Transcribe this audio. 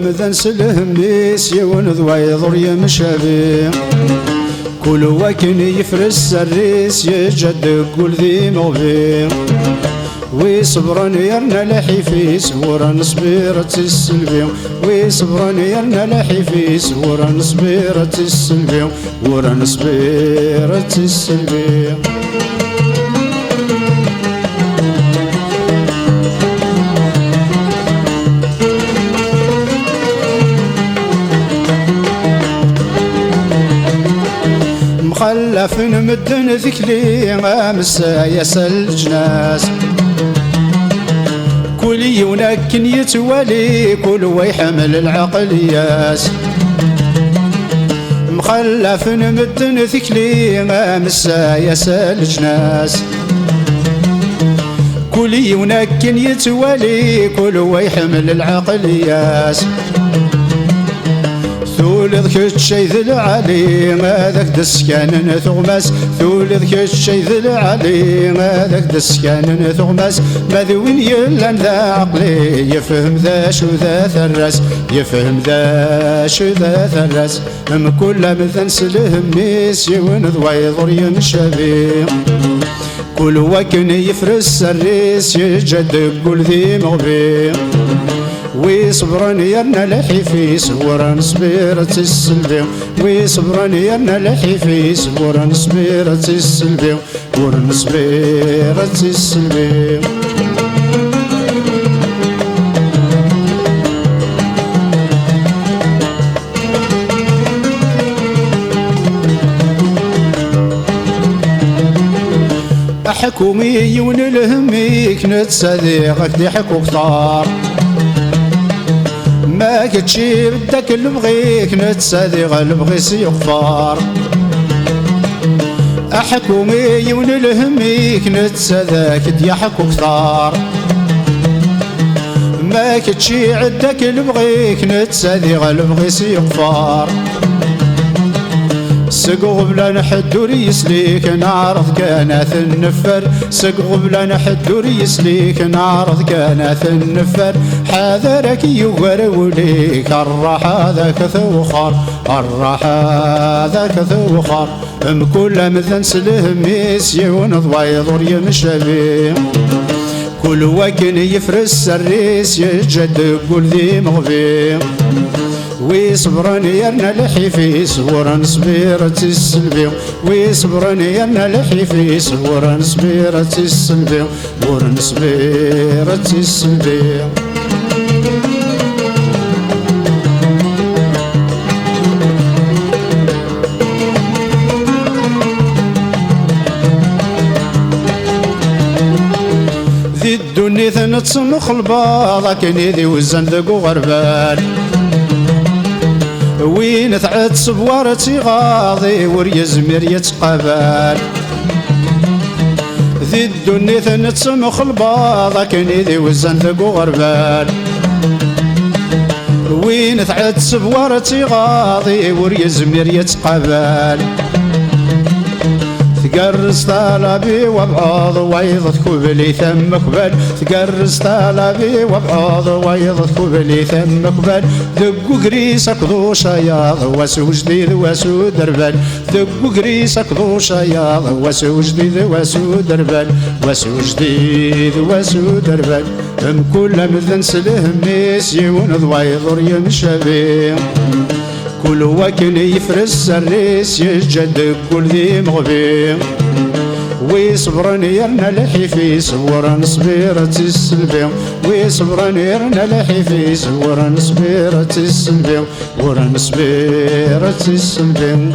مذن سلهميس يون ذويضر يمشابي كل وكن يفرس الريس يجد كل ذي مغبي ويصبرن يرنا لحيفيس ورا صبيرة السلبي ويصبرن يرنا لحيفيس ورا صبيرة السلبي ورا صبيرة السلبي مخلف مدن ذكلي غامس يسال الجناس كل يونكن يتوالي كل ويحمل العقل ياس مخلف مدن ذكلي غامس يسال الجناس كل يونكن يتوالي كل ويحمل العقل ياس ثولذ كتشي ذي العلي هذاك دسكان ثغماس ثولذ كتشي ذي العلي هذاك دسكان ثغماس ماذا وين يلان ذا عقلي يفهم ذا شو ذا ثراس يفهم ذا شو ذا ثراس كل مثل سلهميس يون ذويضر يمشابي كل وكن يفرس الريس يجد كل ذي مغبي ويصبرن يرنا لحيفيس ورا صبيرة السلبي ويصبرن يرنا لحيفيس ورا صبيرة السلبي ورا صبيرة السلبي حكومي يون الهميك نتساديقك دي حكو كتار ما كتشي بدك اللي بغيك نتساديق اللي بغيس يغفار حكومي يون الهميك نتساداك دي حكو كتار ما كتشي عدك اللي بغيك نتساديق اللي بغيس يغفار سقو بلا نحد وريسليك نعرض كانت النفر سقو بلا نحد وريسليك نعرض كانت النفر حذرك يغروليك الراحة ذاك ثوخر الراحة ذاك ثوخر كل مثل سلهميس يون ضويضر يمشابي كل وكن يفرس الريس يجد كل ذي مغبي ويصبرن يرنا لحيفيس ورا صبيرة السلبي ويصبرن يرنا لحيفيس ورا صبيرة السلبي ورا صبيرة السلبي ذي الدنيا ثنتصمخ الباض لكن ذي وزن ذقو غربال وين ثعت صبوارتي غاضي وريزمير يتقبل ذي الدنيا ثنتسمخ الباض لكن ذي وزن ثقو غربال وين ثعت صبوارتي غاضي وريزمير يتقبل تقرص طلبي وابعاض ويضت كبلي ثم قبل تقرص طلبي وابعاض ويضت كبلي ثم قبل ذقو قريسك ذو شياض وسو جديد وسو دربل ذقو قريسك ذو شياض وسو جديد وسو دربل وسو جديد وسو دربل كل مذن سلهميس يون ضويضر يمشابي كل وكن يفرس الريس يجد كل ذي مغبي ويصبرن يرنا لحيفيس ورا صبيرة السلبي ويصبرن يرنا لحيفيس ورا صبيرة السلبي ورا صبيرة السلبي